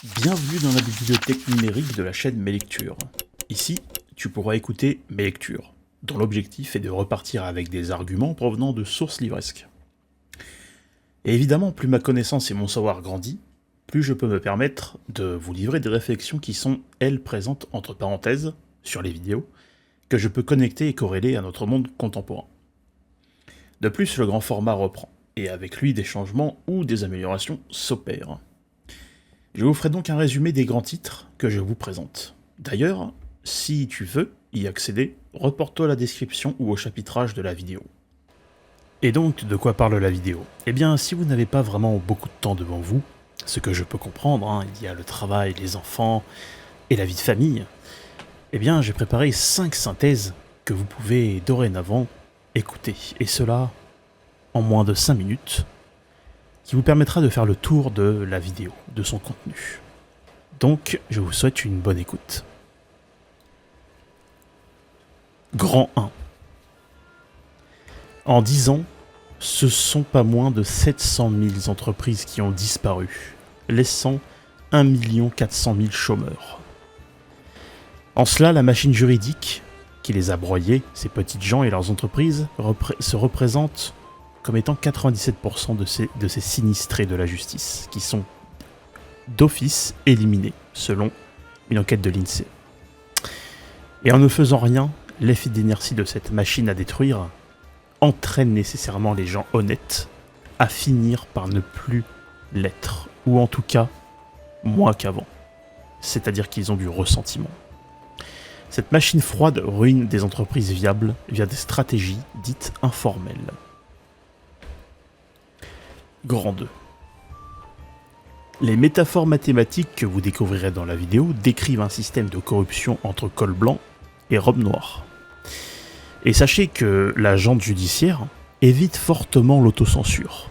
Bienvenue dans la bibliothèque numérique de la chaîne Mes Lectures. Ici, tu pourras écouter mes lectures, dont l'objectif est de repartir avec des arguments provenant de sources livresques. Et évidemment, plus ma connaissance et mon savoir grandit, plus je peux me permettre de vous livrer des réflexions qui sont, elles, présentes entre parenthèses, sur les vidéos, que je peux connecter et corréler à notre monde contemporain. De plus, le grand format reprend, et avec lui des changements ou des améliorations s'opèrent. Je vous ferai donc un résumé des grands titres que je vous présente. D'ailleurs, si tu veux y accéder, reporte-toi à la description ou au chapitrage de la vidéo. Et donc, de quoi parle la vidéo ? Eh bien, si vous n'avez pas vraiment beaucoup de temps devant vous, ce que je peux comprendre, il y a le travail, les enfants et la vie de famille, eh bien, j'ai préparé 5 synthèses que vous pouvez dorénavant écouter, et cela en moins de 5 minutes, qui vous permettra de faire le tour de la vidéo, de son contenu. Donc, je vous souhaite une bonne écoute. Grand 1. En 10 ans, ce sont pas moins de 700 000 entreprises qui ont disparu, laissant 1 400 000 chômeurs. En cela, la machine juridique qui les a broyés, ces petites gens et leurs entreprises, se représente comme étant 97% de ces sinistrés de la justice, qui sont d'office éliminés, selon une enquête de l'INSEE. Et en ne faisant rien, l'effet d'inertie de cette machine à détruire entraîne nécessairement les gens honnêtes à finir par ne plus l'être, ou en tout cas, moins qu'avant. C'est-à-dire qu'ils ont du ressentiment. Cette machine froide ruine des entreprises viables via des stratégies dites informelles. Grand 2. Les métaphores mathématiques que vous découvrirez dans la vidéo décrivent un système de corruption entre col blanc et robe noire. Et sachez que la junte judiciaire évite fortement l'autocensure.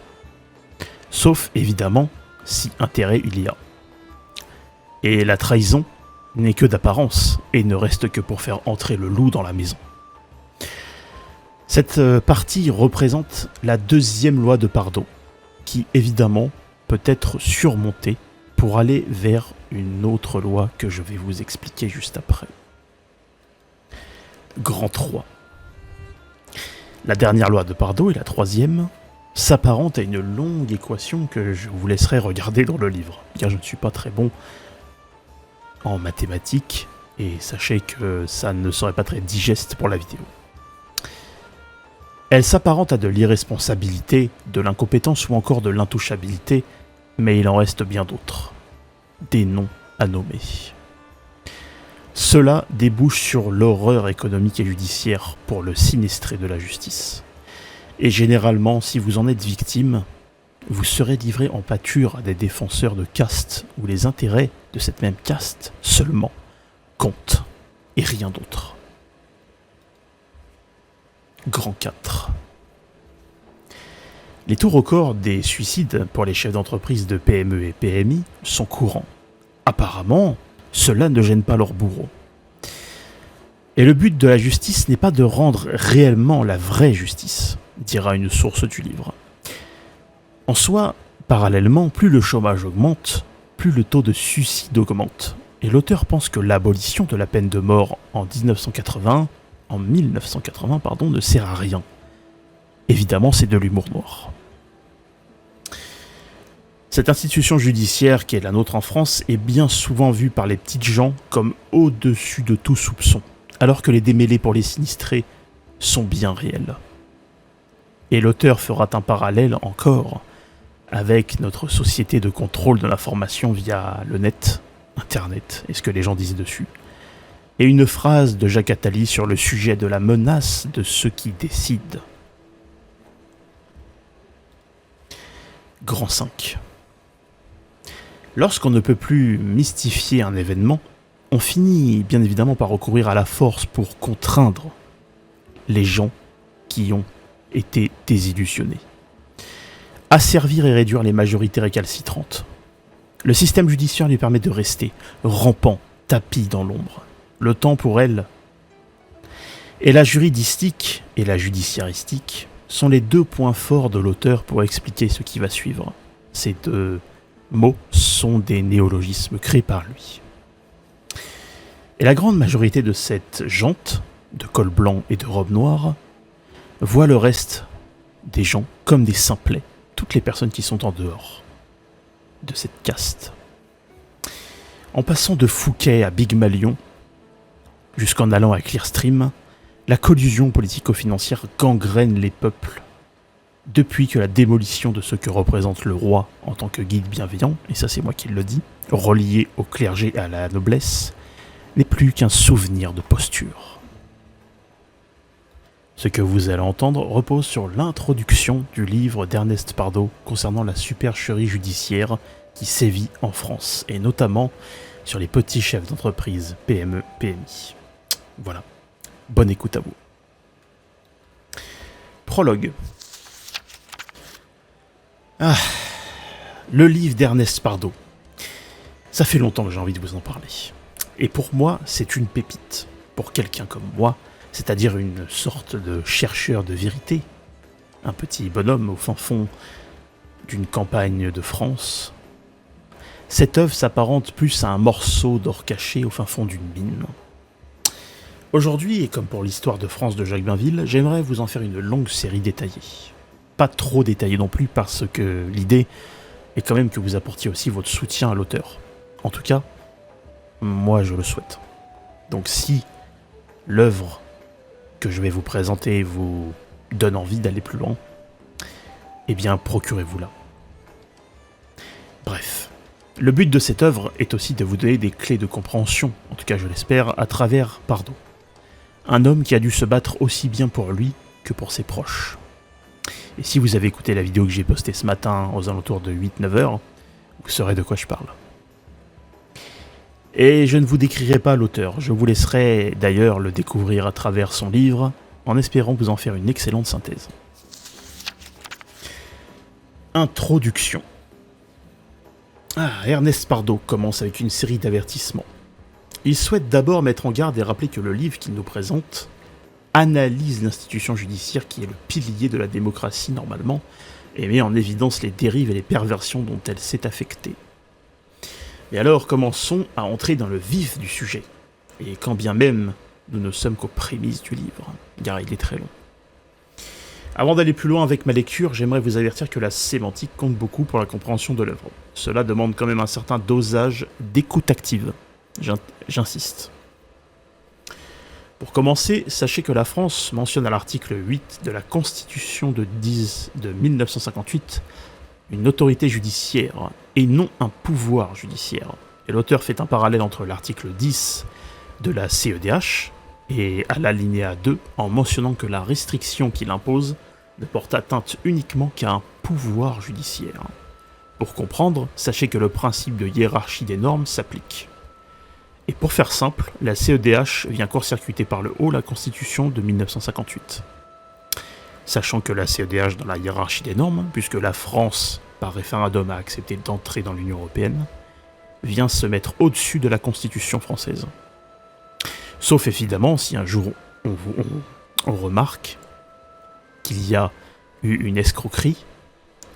Sauf, évidemment, si intérêt il y a. Et la trahison n'est que d'apparence et ne reste que pour faire entrer le loup dans la maison. Cette partie représente la deuxième loi de Pardo, qui évidemment peut être surmontée pour aller vers une autre loi que je vais vous expliquer juste après. Grand 3. La dernière loi de Pardo et la troisième s'apparentent à une longue équation que je vous laisserai regarder dans le livre, car je ne suis pas très bon en mathématiques, et sachez que ça ne serait pas très digeste pour la vidéo. Elle s'apparente à de l'irresponsabilité, de l'incompétence ou encore de l'intouchabilité, mais il en reste bien d'autres. Des noms à nommer. Cela débouche sur l'horreur économique et judiciaire pour le sinistré de la justice. Et généralement, si vous en êtes victime, vous serez livré en pâture à des défenseurs de caste où les intérêts de cette même caste seulement comptent et rien d'autre. Grand 4. Les taux records des suicides pour les chefs d'entreprise de PME et PMI sont courants. Apparemment, cela ne gêne pas leurs bourreaux. Et le but de la justice n'est pas de rendre réellement la vraie justice, dira une source du livre. En soi, parallèlement, plus le chômage augmente, plus le taux de suicide augmente. Et l'auteur pense que l'abolition de la peine de mort en 1980 ne sert à rien. Évidemment, c'est de l'humour noir. Cette institution judiciaire qui est la nôtre en France est bien souvent vue par les petites gens comme au-dessus de tout soupçon, alors que les démêlés pour les sinistrés sont bien réels. Et l'auteur fera un parallèle encore avec notre société de contrôle de l'information via le net, Internet, et ce que les gens disent dessus. Et une phrase de Jacques Attali sur le sujet de la menace de ceux qui décident. Grand 5. Lorsqu'on ne peut plus mystifier un événement, on finit bien évidemment par recourir à la force pour contraindre les gens qui ont été désillusionnés. Asservir et réduire les majorités récalcitrantes. Le système judiciaire lui permet de rester rampant, tapis dans l'ombre. Le temps pour elle. Et la juridistique et la judiciaristique sont les deux points forts de l'auteur pour expliquer ce qui va suivre. C'est de mots sont des néologismes créés par lui. Et la grande majorité de cette gente, de col blanc et de robe noire, voit le reste des gens comme des simplets, toutes les personnes qui sont en dehors de cette caste. En passant de Fouquet à Big Malion, jusqu'en allant à Clearstream, la collusion politico-financière gangrène les peuples depuis que la démolition de ce que représente le roi en tant que guide bienveillant, et ça c'est moi qui le dis, relié au clergé et à la noblesse, n'est plus qu'un souvenir de posture. Ce que vous allez entendre repose sur l'introduction du livre d'Ernest Pardo concernant la supercherie judiciaire qui sévit en France, et notamment sur les petits chefs d'entreprise PME, PMI. Voilà, bonne écoute à vous. Prologue. Le livre d'Ernest Pardo. Ça fait longtemps que j'ai envie de vous en parler. Et pour moi, c'est une pépite. Pour quelqu'un comme moi, c'est-à-dire une sorte de chercheur de vérité, un petit bonhomme au fin fond d'une campagne de France, cette œuvre s'apparente plus à un morceau d'or caché au fin fond d'une mine. Aujourd'hui, et comme pour l'histoire de France de Jacques Bainville, j'aimerais vous en faire une longue série détaillée. Pas trop détaillée non plus, parce que l'idée est quand même que vous apportiez aussi votre soutien à l'auteur. En tout cas, moi je le souhaite. Donc si l'œuvre que je vais vous présenter vous donne envie d'aller plus loin, eh bien procurez-vous-la. Bref, le but de cette œuvre est aussi de vous donner des clés de compréhension, en tout cas je l'espère, à travers Pardo. Un homme qui a dû se battre aussi bien pour lui que pour ses proches. Et si vous avez écouté la vidéo que j'ai postée ce matin aux alentours de 8-9 heures, vous saurez de quoi je parle. Et je ne vous décrirai pas l'auteur, je vous laisserai d'ailleurs le découvrir à travers son livre, en espérant vous en faire une excellente synthèse. Introduction. Ernest Pardo commence avec une série d'avertissements. Il souhaite d'abord mettre en garde et rappeler que le livre qu'il nous présente analyse l'institution judiciaire qui est le pilier de la démocratie normalement, et met en évidence les dérives et les perversions dont elle s'est affectée. Et alors commençons à entrer dans le vif du sujet, et quand bien même nous ne sommes qu'aux prémices du livre, car il est très long. Avant d'aller plus loin avec ma lecture, j'aimerais vous avertir que la sémantique compte beaucoup pour la compréhension de l'œuvre. Cela demande quand même un certain dosage d'écoute active. J'insiste. Pour commencer, sachez que la France mentionne à l'article 8 de la Constitution de 1958 une autorité judiciaire et non un pouvoir judiciaire. Et l'auteur fait un parallèle entre l'article 10 de la CEDH et à l'alinéa 2 en mentionnant que la restriction qu'il impose ne porte atteinte uniquement qu'à un pouvoir judiciaire. Pour comprendre, sachez que le principe de hiérarchie des normes s'applique. Et pour faire simple, la CEDH vient court-circuiter par le haut la Constitution de 1958. Sachant que la CEDH dans la hiérarchie des normes, puisque la France, par référendum, a accepté d'entrer dans l'Union européenne, vient se mettre au-dessus de la Constitution française. Sauf évidemment si un jour on remarque qu'il y a eu une escroquerie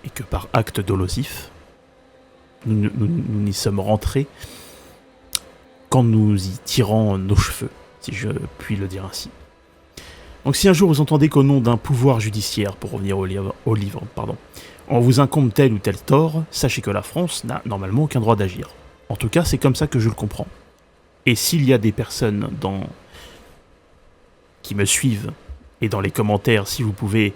et que par acte dolosif, nous n'y sommes rentrés qu'en nous y tirant nos cheveux, si je puis le dire ainsi. Donc si un jour vous entendez qu'au nom d'un pouvoir judiciaire, pour revenir au livre, on vous incombe tel ou tel tort, sachez que la France n'a normalement aucun droit d'agir. En tout cas, c'est comme ça que je le comprends. Et s'il y a des personnes qui me suivent, et dans les commentaires, si vous pouvez,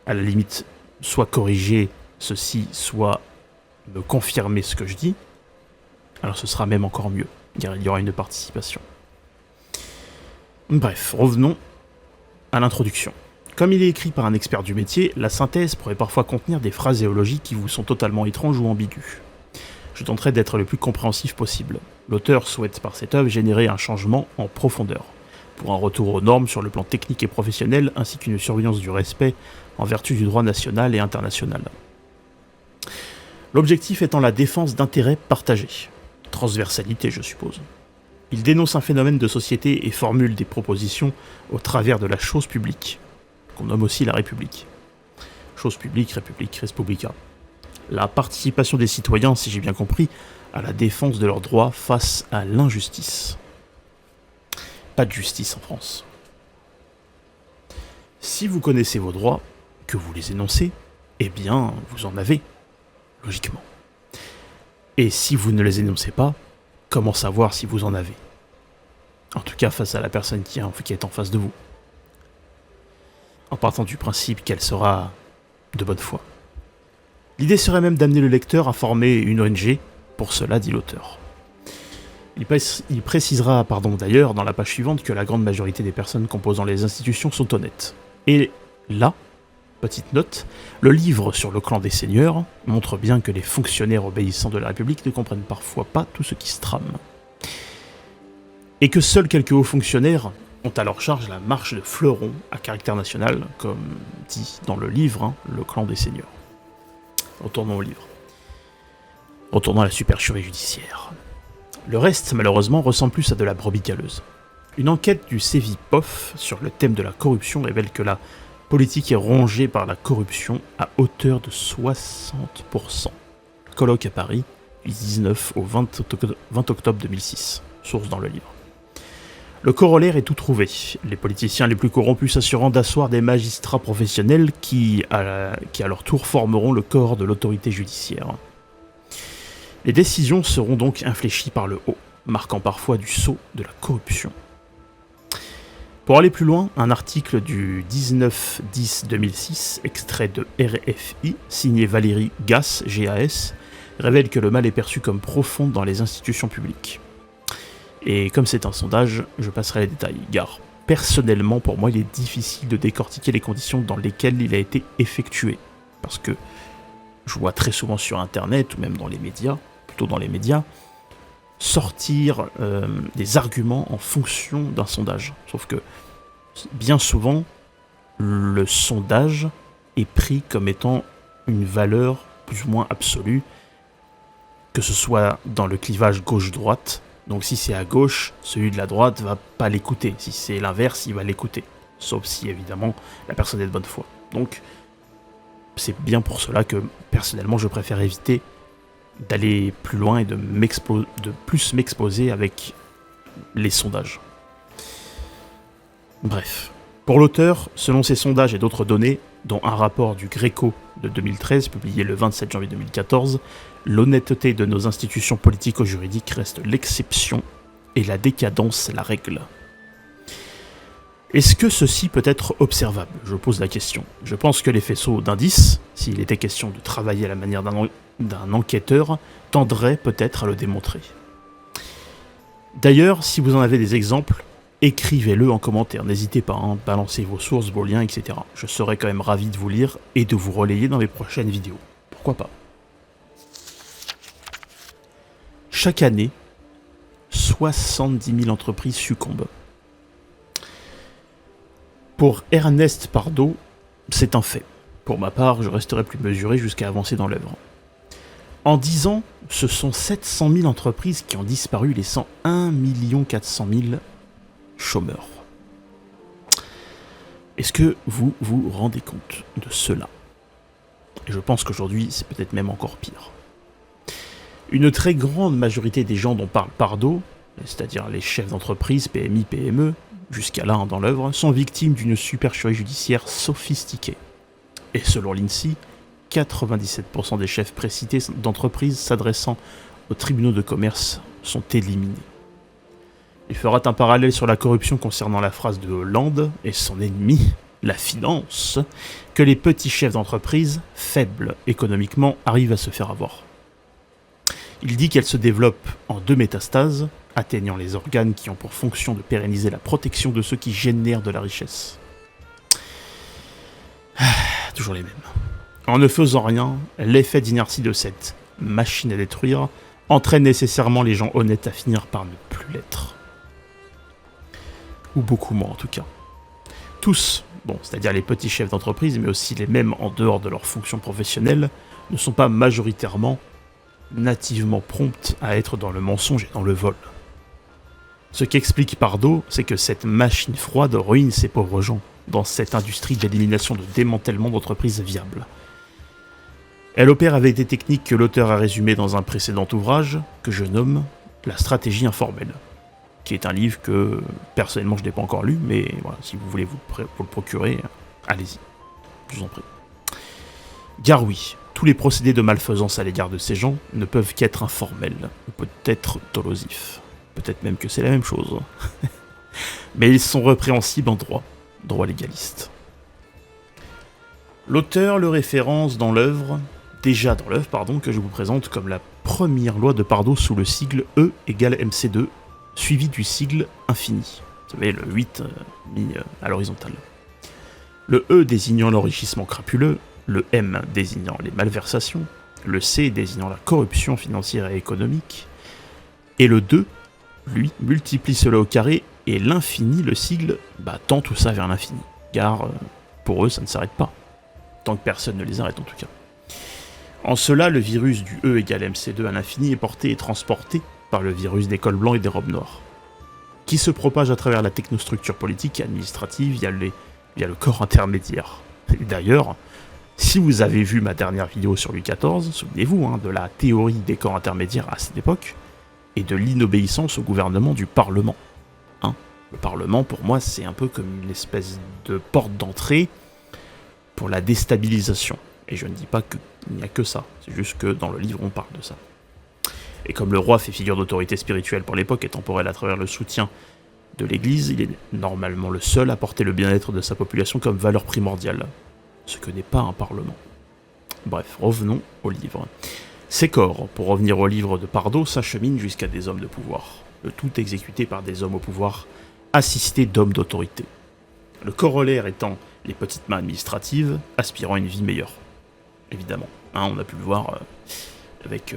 à la limite, soit corriger ceci, soit me confirmer ce que je dis, alors ce sera même encore mieux, car il y aura une participation. Bref, revenons à l'introduction. Comme il est écrit par un expert du métier, la synthèse pourrait parfois contenir des phraséologies qui vous sont totalement étranges ou ambiguës. Je tenterai d'être le plus compréhensif possible. L'auteur souhaite par cette œuvre générer un changement en profondeur, pour un retour aux normes sur le plan technique et professionnel, ainsi qu'une surveillance du respect en vertu du droit national et international. L'objectif étant la défense d'intérêts partagés. Transversalité, je suppose. Il dénonce un phénomène de société et formule des propositions au travers de la chose publique, qu'on nomme aussi la République. Chose publique, République, Respublica. la participation des citoyens, si j'ai bien compris, à la défense de leurs droits face à l'injustice. Pas de justice en France. Si vous connaissez vos droits, que vous les énoncez, eh bien, vous en avez, logiquement. Et si vous ne les énoncez pas, comment savoir si vous en avez? En tout cas, face à la personne qui est en face de vous. En partant du principe qu'elle sera de bonne foi. L'idée serait même d'amener le lecteur à former une ONG, pour cela, dit l'auteur. Il précisera d'ailleurs dans la page suivante que la grande majorité des personnes composant les institutions sont honnêtes. Et là, petite note, le livre sur le clan des seigneurs montre bien que les fonctionnaires obéissants de la République ne comprennent parfois pas tout ce qui se trame. Et que seuls quelques hauts fonctionnaires ont à leur charge la marche de fleurons à caractère national, comme dit dans le livre, le clan des seigneurs. Retournons au livre. Retournons à la supercherie judiciaire. Le reste, malheureusement, ressemble plus à de la brebis galeuse. Une enquête du CEVIPOF sur le thème de la corruption révèle que la politique est rongée par la corruption à hauteur de 60%. Colloque à Paris, du 19 au 20 octobre 2006. Source dans le livre. Le corollaire est tout trouvé. Les politiciens les plus corrompus s'assurant d'asseoir des magistrats professionnels qui, à leur tour, formeront le corps de l'autorité judiciaire. Les décisions seront donc infléchies par le haut, marquant parfois du sceau de la corruption. Pour aller plus loin, un article du 19-10-2006, extrait de RFI, signé Valérie Gass, GAS, révèle que le mal est perçu comme profond dans les institutions publiques. Et comme c'est un sondage, je passerai les détails, car personnellement, pour moi, il est difficile de décortiquer les conditions dans lesquelles il a été effectué. Parce que je vois très souvent sur Internet, ou même dans les médias, plutôt dans les médias, sortir des arguments en fonction d'un sondage. Sauf que, bien souvent, le sondage est pris comme étant une valeur plus ou moins absolue, que ce soit dans le clivage gauche-droite. Donc si c'est à gauche, celui de la droite va pas l'écouter. Si c'est l'inverse, il va l'écouter. Sauf si, évidemment, la personne est de bonne foi. Donc, c'est bien pour cela que, personnellement, je préfère éviter d'aller plus loin et de plus m'exposer avec les sondages. Bref. Pour l'auteur, selon ces sondages et d'autres données, dont un rapport du Gréco de 2013, publié le 27 janvier 2014, l'honnêteté de nos institutions politico-juridiques reste l'exception et la décadence la règle. Est-ce que ceci peut être observable? Je pose la question. Je pense que les faisceaux d'indices, s'il était question de travailler à la manière d'un enquêteur, tendraient peut-être à le démontrer. D'ailleurs, si vous en avez des exemples, écrivez-le en commentaire. N'hésitez pas, balancez vos sources, vos liens, etc. Je serai quand même ravi de vous lire et de vous relayer dans mes prochaines vidéos. Pourquoi pas? Chaque année, 70 000 entreprises succombent. Pour Ernest Pardo, c'est un fait. Pour ma part, je resterai plus mesuré jusqu'à avancer dans l'œuvre. En 10 ans, ce sont 700 000 entreprises qui ont disparu, laissant 1 400 000 chômeurs. Est-ce que vous vous rendez compte de cela? Et je pense qu'aujourd'hui, c'est peut-être même encore pire. Une très grande majorité des gens dont parle Pardo, c'est-à-dire les chefs d'entreprise, PMI, PME, jusqu'à là dans l'œuvre, sont victimes d'une supercherie judiciaire sophistiquée. Et selon l'INSEE, 97% des chefs précités d'entreprises s'adressant aux tribunaux de commerce sont éliminés. Il fera un parallèle sur la corruption concernant la phrase de Hollande et son ennemi, la finance, que les petits chefs d'entreprise, faibles économiquement, arrivent à se faire avoir. Il dit qu'elle se développe en 2 métastases, atteignant les organes qui ont pour fonction de pérenniser la protection de ceux qui génèrent de la richesse. Toujours les mêmes. En ne faisant rien, l'effet d'inertie de cette machine à détruire entraîne nécessairement les gens honnêtes à finir par ne plus l'être. Ou beaucoup moins en tout cas. Tous, c'est-à-dire les petits chefs d'entreprise, mais aussi les mêmes en dehors de leur fonction professionnelle, ne sont pas majoritairement nativement promptes à être dans le mensonge et dans le vol. Ce qu'explique Pardo, c'est que cette machine froide ruine ces pauvres gens dans cette industrie d'élimination de démantèlement d'entreprises viables. Elle opère avec des techniques que l'auteur a résumées dans un précédent ouvrage, que je nomme La stratégie informelle, qui est un livre que, personnellement, je n'ai pas encore lu, mais voilà, si vous voulez vous le procurer, allez-y, je vous en prie. Car oui, tous les procédés de malfaisance à l'égard de ces gens ne peuvent qu'être informels, ou peut-être dolosifs. Peut-être même que c'est la même chose. Mais ils sont répréhensibles en droit légaliste. L'auteur le référence dans l'œuvre, que je vous présente comme la première loi de Pardo sous le sigle E égale MC2, suivi du sigle infini. Vous savez, le 8 mis à l'horizontale. Le E désignant l'enrichissement crapuleux, le M désignant les malversations, le C désignant la corruption financière et économique, et le 2, lui, multiplie cela au carré, et l'infini, le sigle, tend tout ça vers l'infini. Car, pour eux, ça ne s'arrête pas. Tant que personne ne les arrête en tout cas. En cela, le virus du E égale MC2 à l'infini est porté et transporté par le virus des cols blancs et des robes noires, qui se propage à travers la technostructure politique et administrative via le corps intermédiaire. Et d'ailleurs, si vous avez vu ma dernière vidéo sur Louis XIV, souvenez-vous de la théorie des corps intermédiaires à cette époque, et de l'inobéissance au gouvernement du Parlement. Le Parlement, pour moi, c'est un peu comme une espèce de porte d'entrée pour la déstabilisation. Et je ne dis pas qu'il n'y a que ça, c'est juste que dans le livre on parle de ça. Et comme le roi fait figure d'autorité spirituelle pour l'époque et temporelle à travers le soutien de l'Église, il est normalement le seul à porter le bien-être de sa population comme valeur primordiale, ce que n'est pas un parlement. Bref, revenons au livre. Ces corps, pour revenir au livre de Pardo, s'acheminent jusqu'à des hommes de pouvoir, le tout exécuté par des hommes au pouvoir, assistés d'hommes d'autorité. Le corollaire étant les petites mains administratives aspirant à une vie meilleure. Évidemment. On a pu le voir avec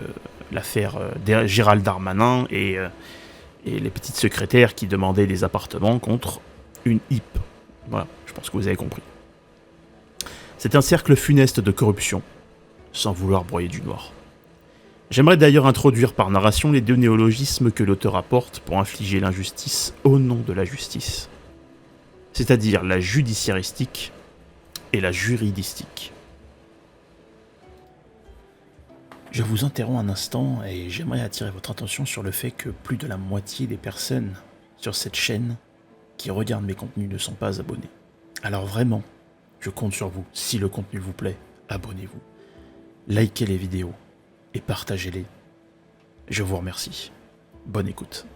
l'affaire Gérald Darmanin et les petites secrétaires qui demandaient des appartements contre une HIP. Voilà, je pense que vous avez compris. C'est un cercle funeste de corruption, sans vouloir broyer du noir. J'aimerais d'ailleurs introduire par narration les deux néologismes que l'auteur apporte pour infliger l'injustice au nom de la justice. C'est-à-dire la judiciaristique et la juridistique. Je vous interromps un instant et j'aimerais attirer votre attention sur le fait que plus de la moitié des personnes sur cette chaîne qui regardent mes contenus ne sont pas abonnés. Alors vraiment, je compte sur vous. Si le contenu vous plaît, abonnez-vous. Likez les vidéos et partagez-les. Je vous remercie. Bonne écoute.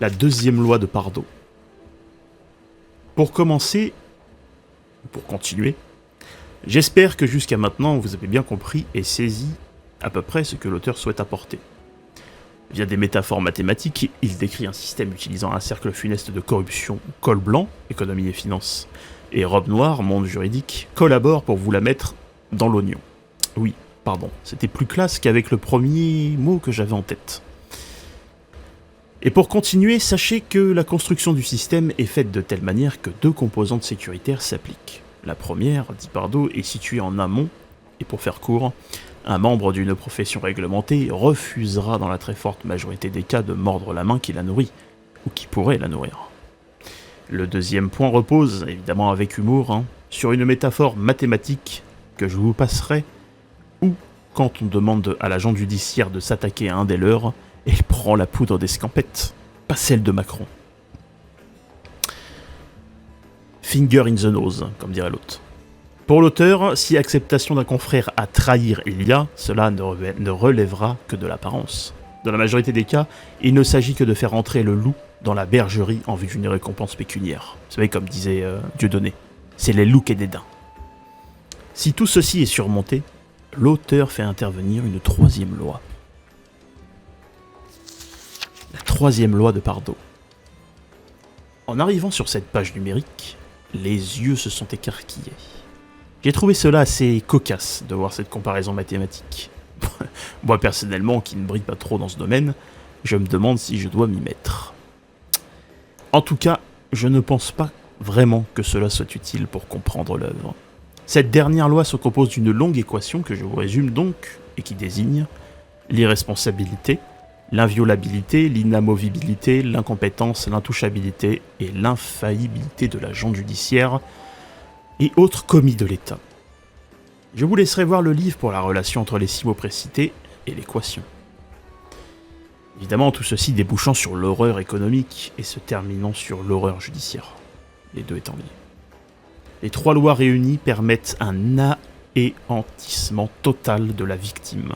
La deuxième loi de Pardo. Pour continuer, j'espère que jusqu'à maintenant vous avez bien compris et saisi à peu près ce que l'auteur souhaite apporter. Via des métaphores mathématiques, il décrit un système utilisant un cercle funeste de corruption, col blanc, économie et finances, et robe noire, monde juridique, collabore pour vous la mettre dans l'oignon. Oui, pardon, c'était plus classe qu'avec le premier mot que j'avais en tête. Et pour continuer, sachez que la construction du système est faite de telle manière que deux composantes sécuritaires s'appliquent. La première, dit Pardo, est située en amont, et pour faire court, un membre d'une profession réglementée refusera dans la très forte majorité des cas de mordre la main qui la nourrit, ou qui pourrait la nourrir. Le deuxième point repose, évidemment avec humour, sur une métaphore mathématique que je vous passerai, où, quand on demande à l'agent judiciaire de s'attaquer à un des leurs, il prend la poudre d'escampette, pas celle de Macron. Finger in the nose, comme dirait l'autre. Pour l'auteur, si acceptation d'un confrère à trahir il y a, cela ne relèvera que de l'apparence. Dans la majorité des cas, il ne s'agit que de faire entrer le loup dans la bergerie en vue d'une récompense pécuniaire. Vous savez, comme disait Dieudonné, c'est les loups et des daims. Si tout ceci est surmonté, l'auteur fait intervenir une troisième loi. La troisième loi de Pardo. En arrivant sur cette page numérique, les yeux se sont écarquillés. J'ai trouvé cela assez cocasse de voir cette comparaison mathématique. Moi personnellement, qui ne brille pas trop dans ce domaine, je me demande si je dois m'y mettre. En tout cas, je ne pense pas vraiment que cela soit utile pour comprendre l'œuvre. Cette dernière loi se compose d'une longue équation que je vous résume donc, et qui désigne l'irresponsabilité, l'inviolabilité, l'inamovibilité, l'incompétence, l'intouchabilité et l'infaillibilité de l'agent judiciaire et autres commis de l'État. Je vous laisserai voir le livre pour la relation entre les 6 mots précités et l'équation. Évidemment, tout ceci débouchant sur l'horreur économique et se terminant sur l'horreur judiciaire, les deux étant liés. Les 3 lois réunies permettent un anéantissement total de la victime,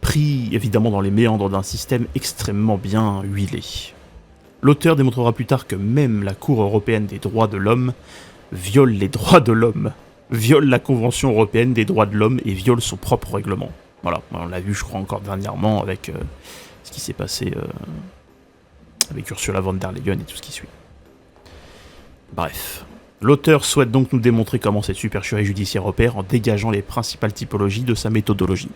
pris évidemment dans les méandres d'un système extrêmement bien huilé. L'auteur démontrera plus tard que même la Cour européenne des droits de l'homme viole les droits de l'homme, viole la Convention européenne des droits de l'homme et viole son propre règlement. Voilà, on l'a vu je crois encore dernièrement avec ce qui s'est passé avec Ursula von der Leyen et tout ce qui suit. Bref. L'auteur souhaite donc nous démontrer comment cette supercherie judiciaire opère en dégageant les principales typologies de sa méthodologie.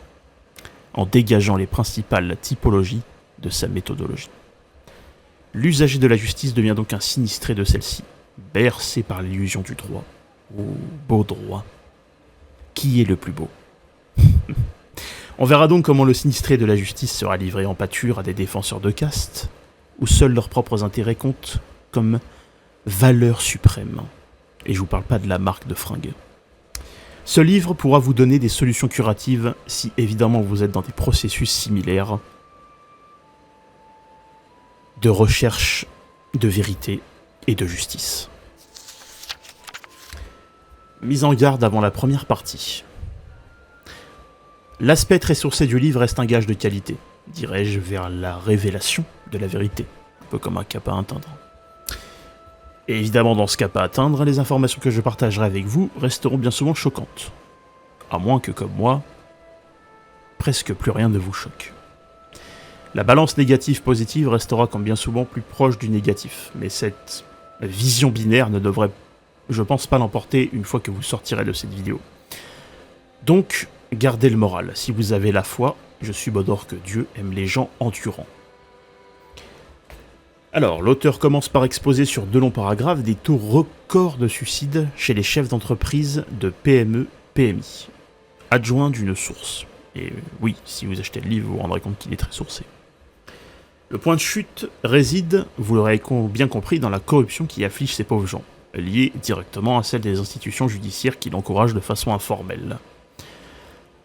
L'usager de la justice devient donc un sinistré de celle-ci, bercé par l'illusion du droit. Oh, beau droit. Qui est le plus beau? On verra donc comment le sinistré de la justice sera livré en pâture à des défenseurs de caste, où seuls leurs propres intérêts comptent comme valeur suprême. Et je vous parle pas de la marque de fringues. Ce livre pourra vous donner des solutions curatives si évidemment vous êtes dans des processus similaires de recherche de vérité et de justice. Mise en garde avant la première partie. L'aspect très sourcé du livre reste un gage de qualité, dirais-je, vers la révélation de la vérité, un peu comme un cap à atteindre. Et évidemment, dans ce cap à atteindre, les informations que je partagerai avec vous resteront bien souvent choquantes. À moins que, comme moi, presque plus rien ne vous choque. La balance négative-positive restera comme bien souvent plus proche du négatif, mais cette vision binaire ne devrait, je pense, pas l'emporter une fois que vous sortirez de cette vidéo. Donc, gardez le moral. Si vous avez la foi, je suis Bodor que Dieu aime les gens endurants. Alors, l'auteur commence par exposer sur 2 longs paragraphes des taux records de suicides chez les chefs d'entreprise de PME-PMI, adjoints d'une source. Et oui, si vous achetez le livre, vous vous rendrez compte qu'il est très sourcé. Le point de chute réside, vous l'aurez bien compris, dans la corruption qui afflige ces pauvres gens, liée directement à celle des institutions judiciaires qui l'encouragent de façon informelle.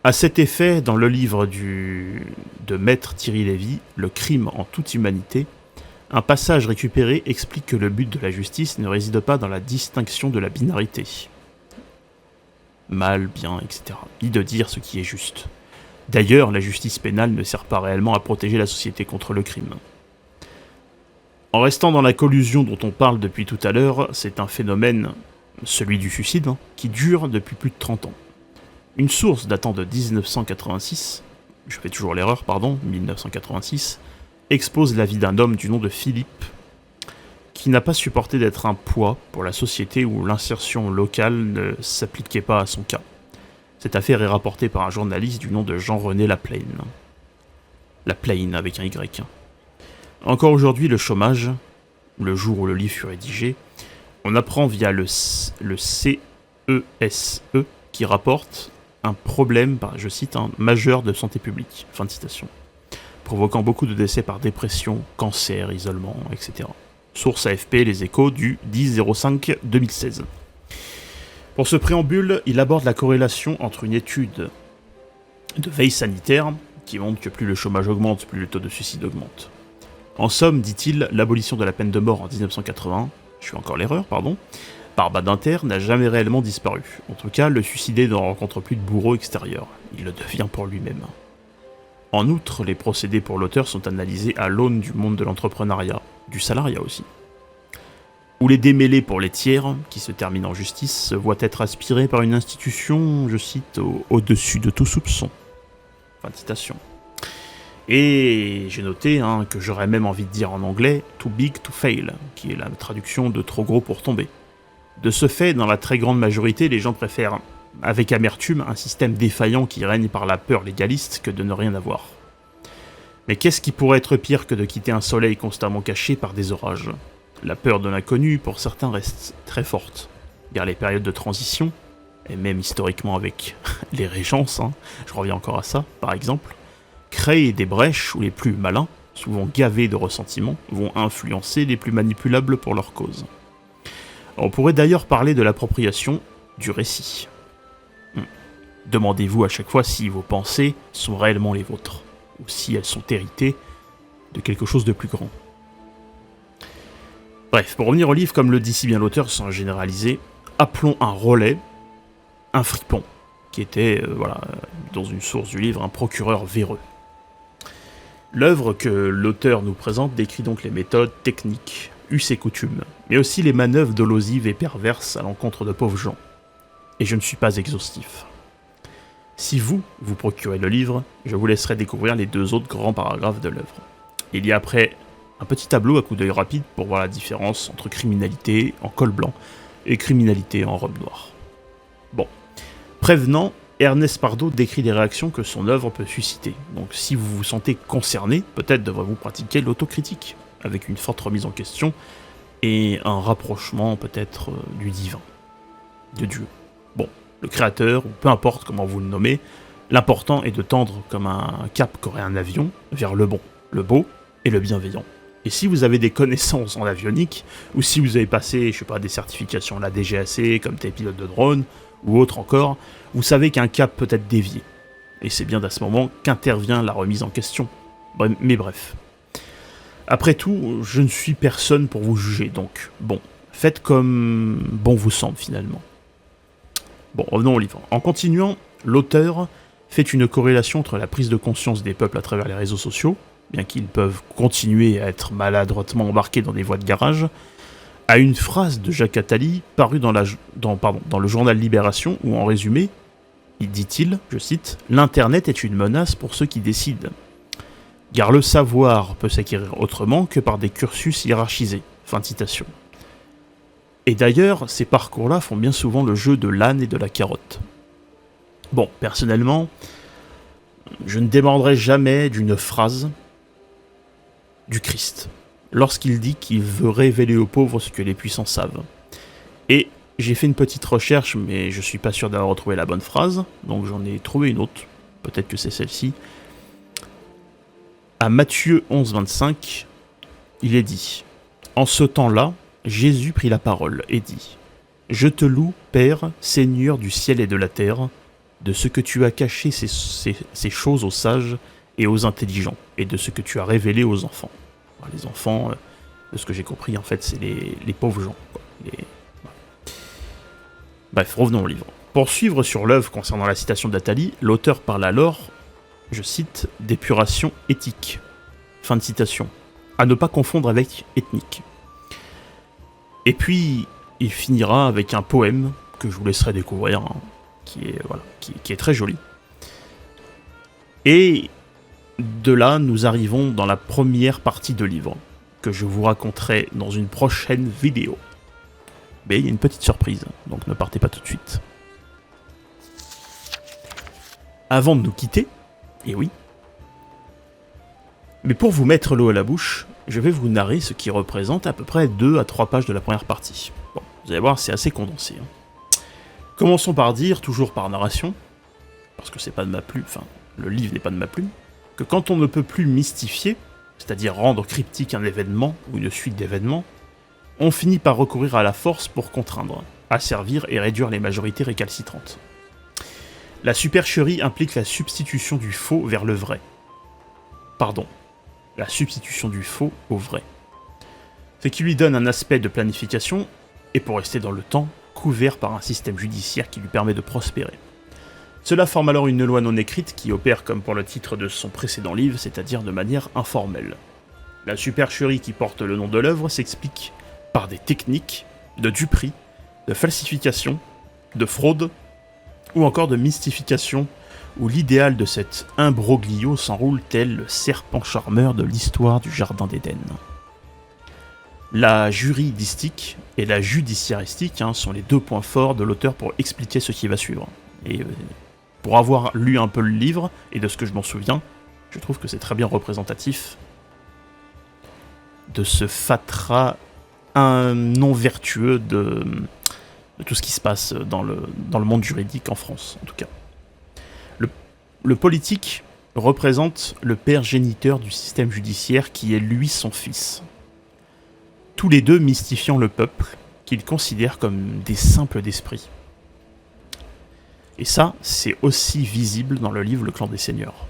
À cet effet, dans le livre de Maître Thierry Lévy, Le crime en toute humanité, un passage récupéré explique que le but de la justice ne réside pas dans la distinction de la binarité. Mal, bien, etc. Ni de dire ce qui est juste. D'ailleurs, la justice pénale ne sert pas réellement à protéger la société contre le crime. En restant dans la collusion dont on parle depuis tout à l'heure, c'est un phénomène, celui du suicide, qui dure depuis plus de 30 ans. Une source datant de 1986, je fais toujours l'erreur, pardon, 1986, expose la vie d'un homme du nom de Philippe, qui n'a pas supporté d'être un poids pour la société où l'insertion locale ne s'appliquait pas à son cas. Cette affaire est rapportée par un journaliste du nom de Jean-René Laplaine. Laplaine avec un Y. Encore aujourd'hui, le chômage, le jour où le livre fut rédigé, on apprend via le CESE qui rapporte un problème, je cite, majeur de santé publique, fin de citation, provoquant beaucoup de décès par dépression, cancer, isolement, etc. Source AFP, Les Échos, du 10-05-2016. Pour ce préambule, il aborde la corrélation entre une étude de veille sanitaire, qui montre que plus le chômage augmente, plus le taux de suicide augmente. En somme, dit-il, l'abolition de la peine de mort en 1980, je fais encore l'erreur, pardon, par Badinter n'a jamais réellement disparu. En tout cas, le suicidé ne rencontre plus de bourreau extérieur, il le devient pour lui-même. En outre, les procédés pour l'auteur sont analysés à l'aune du monde de l'entrepreneuriat, du salariat aussi, où les démêlés pour les tiers, qui se terminent en justice, se voient être aspirés par une institution, je cite, au-dessus de tout soupçon. Fin de citation. Et j'ai noté que j'aurais même envie de dire en anglais « too big to fail », qui est la traduction de « trop gros pour tomber ». De ce fait, dans la très grande majorité, les gens préfèrent, avec amertume, un système défaillant qui règne par la peur légaliste que de ne rien avoir. Mais qu'est-ce qui pourrait être pire que de quitter un soleil constamment caché par des orages ? La peur de l'inconnu, pour certains, reste très forte, car les périodes de transition, et même historiquement avec les régences, je reviens encore à ça, par exemple, créent des brèches où les plus malins, souvent gavés de ressentiments, vont influencer les plus manipulables pour leur cause. On pourrait d'ailleurs parler de l'appropriation du récit. Demandez-vous à chaque fois si vos pensées sont réellement les vôtres, ou si elles sont héritées de quelque chose de plus grand. Bref, pour revenir au livre, comme le dit si bien l'auteur sans généraliser, appelons un relais, un fripon, qui était, dans une source du livre, un procureur véreux. L'œuvre que l'auteur nous présente décrit donc les méthodes, techniques, us et coutumes, mais aussi les manœuvres dolosives et perverses à l'encontre de pauvres gens. Et je ne suis pas exhaustif. Si vous procurez le livre, je vous laisserai découvrir les 2 autres grands paragraphes de l'œuvre. Il y a après un petit tableau à coup d'œil rapide pour voir la différence entre criminalité en col blanc et criminalité en robe noire. Bon, prévenant, Ernest Pardoe décrit les réactions que son œuvre peut susciter. Donc si vous vous sentez concerné, peut-être devrez-vous pratiquer l'autocritique, avec une forte remise en question et un rapprochement peut-être du divin, de Dieu. Bon, le créateur, ou peu importe comment vous le nommez, l'important est de tendre comme un cap qu'aurait un avion vers le bon, le beau et le bienveillant. Et si vous avez des connaissances en avionique, ou si vous avez passé, des certifications à la DGAC, comme tes pilotes de drone, ou autre encore, vous savez qu'un cap peut être dévié. Et c'est bien à ce moment qu'intervient la remise en question. Mais bref. Après tout, je ne suis personne pour vous juger, donc bon, faites comme bon vous semble finalement. Bon, revenons au livre. En continuant, l'auteur fait une corrélation entre la prise de conscience des peuples à travers les réseaux sociaux, bien qu'ils peuvent continuer à être maladroitement embarqués dans des voies de garage, à une phrase de Jacques Attali parue dans le journal Libération, où en résumé, il dit-il, je cite, « L'Internet est une menace pour ceux qui décident. Car le savoir peut s'acquérir autrement que par des cursus hiérarchisés. » Fin de citation. Et d'ailleurs, ces parcours-là font bien souvent le jeu de l'âne et de la carotte. Bon, personnellement, je ne démordrai jamais d'une phrase du Christ, lorsqu'il dit qu'il veut révéler aux pauvres ce que les puissants savent. Et j'ai fait une petite recherche, mais je suis pas sûr d'avoir retrouvé la bonne phrase, donc j'en ai trouvé une autre, peut-être que c'est celle-ci. À Matthieu 11, 25, il est dit « En ce temps-là, Jésus prit la parole et dit « Je te loue, Père, Seigneur du ciel et de la terre, de ce que tu as caché ces choses aux sages et aux intelligents, et de ce que tu as révélé aux enfants. » Les enfants, de ce que j'ai compris, en fait, c'est les pauvres gens. Bref, revenons au livre. Pour suivre sur l'œuvre concernant la citation d'Attali, l'auteur parle alors, je cite, « d'épuration éthique ». Fin de citation. À ne pas confondre avec ethnique. Et puis, il finira avec un poème que je vous laisserai découvrir, qui est très joli. Et de là, nous arrivons dans la première partie de livre, que je vous raconterai dans une prochaine vidéo. Mais il y a une petite surprise, donc ne partez pas tout de suite. Avant de nous quitter, et oui, mais pour vous mettre l'eau à la bouche, je vais vous narrer ce qui représente à peu près 2 à 3 pages de la première partie. Bon, vous allez voir, c'est assez condensé. Commençons par dire, toujours par narration, parce que c'est pas de ma plume, le livre n'est pas de ma plume, que quand on ne peut plus mystifier, c'est-à-dire rendre cryptique un événement ou une suite d'événements, on finit par recourir à la force pour contraindre, asservir et réduire les majorités récalcitrantes. La supercherie implique la substitution du faux vers le vrai. Pardon, la substitution du faux au vrai. Ce qui lui donne un aspect de planification, et pour rester dans le temps, couvert par un système judiciaire qui lui permet de prospérer. Cela forme alors une loi non écrite qui opère comme pour le titre de son précédent livre, c'est-à-dire de manière informelle. La supercherie qui porte le nom de l'œuvre s'explique par des techniques de duperie, de falsification, de fraude, ou encore de mystification, où l'idéal de cet imbroglio s'enroule tel le serpent charmeur de l'histoire du Jardin d'Éden. La juridistique et la judiciaristique sont les 2 points forts de l'auteur pour expliquer ce qui va suivre. Et pour avoir lu un peu le livre, et de ce que je m'en souviens, je trouve que c'est très bien représentatif de ce fatras non vertueux de tout ce qui se passe dans le monde juridique en France, en tout cas. Le politique représente le père géniteur du système judiciaire qui est lui son fils. Tous les deux mystifiant le peuple, qu'ils considèrent comme des simples d'esprit. Et ça, c'est aussi visible dans le livre Le Clan des Seigneurs.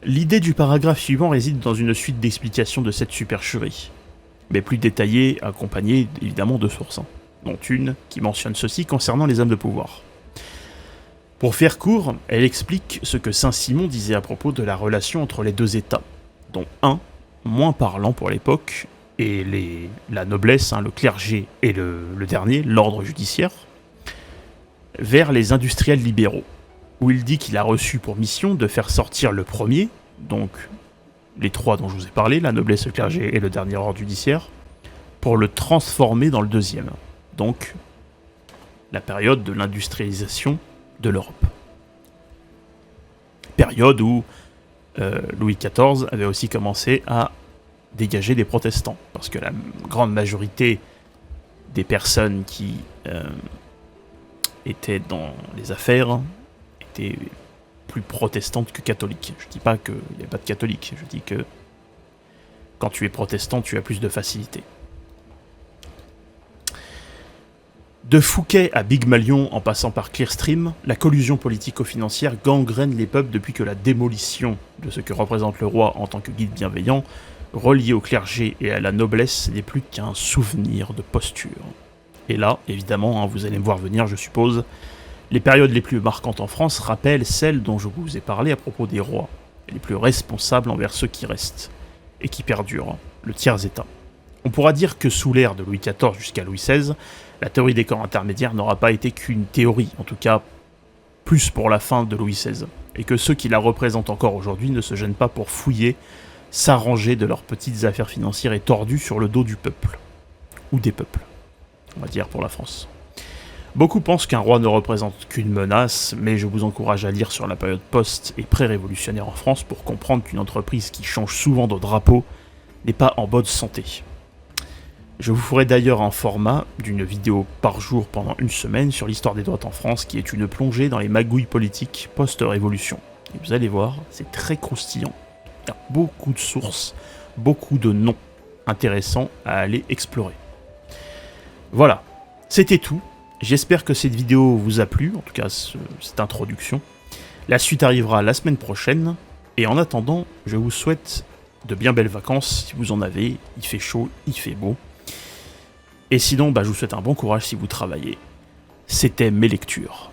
L'idée du paragraphe suivant réside dans une suite d'explications de cette supercherie, mais plus détaillée, accompagnée évidemment de sources, dont une qui mentionne ceci concernant les hommes de pouvoir. Pour faire court, elle explique ce que Saint-Simon disait à propos de la relation entre les deux États, dont un, moins parlant pour l'époque, et la noblesse, le clergé, et le dernier, l'ordre judiciaire, vers les industriels libéraux, où il dit qu'il a reçu pour mission de faire sortir le premier, donc les trois dont je vous ai parlé, la noblesse, le clergé et le dernier ordre judiciaire, pour le transformer dans le deuxième, donc la période de l'industrialisation de l'Europe. Période où Louis XIV avait aussi commencé à dégager des protestants, parce que la grande majorité des personnes qui étaient dans les affaires étaient plus protestantes que catholiques. Je dis pas qu'il n'y a pas de catholiques, je dis que quand tu es protestant, tu as plus de facilité. De Fouquet à Big Malion en passant par Clearstream, la collusion politico-financière gangrène les peuples depuis que la démolition de ce que représente le roi en tant que guide bienveillant, relié au clergé et à la noblesse, n'est plus qu'un souvenir de posture. Et là, évidemment, vous allez me voir venir, je suppose, les périodes les plus marquantes en France rappellent celles dont je vous ai parlé à propos des rois, les plus responsables envers ceux qui restent, et qui perdurent, le tiers-état. On pourra dire que sous l'ère de Louis XIV jusqu'à Louis XVI, la théorie des corps intermédiaires n'aura pas été qu'une théorie, en tout cas plus pour la fin de Louis XVI, et que ceux qui la représentent encore aujourd'hui ne se gênent pas pour fouiller, s'arranger de leurs petites affaires financières et tordues sur le dos du peuple, ou des peuples, on va dire pour la France. Beaucoup pensent qu'un roi ne représente qu'une menace, mais je vous encourage à lire sur la période post- et pré-révolutionnaire en France pour comprendre qu'une entreprise qui change souvent de drapeau n'est pas en bonne santé. Je vous ferai d'ailleurs un format d'une vidéo par jour pendant une semaine sur l'histoire des droites en France, qui est une plongée dans les magouilles politiques post-révolution. Et vous allez voir, c'est très croustillant. Il y a beaucoup de sources, beaucoup de noms intéressants à aller explorer. Voilà, c'était tout. J'espère que cette vidéo vous a plu, en tout cas cette introduction. La suite arrivera la semaine prochaine, et en attendant, je vous souhaite de bien belles vacances, si vous en avez. Il fait chaud, il fait beau. Et sinon, je vous souhaite un bon courage si vous travaillez. C'était mes lectures.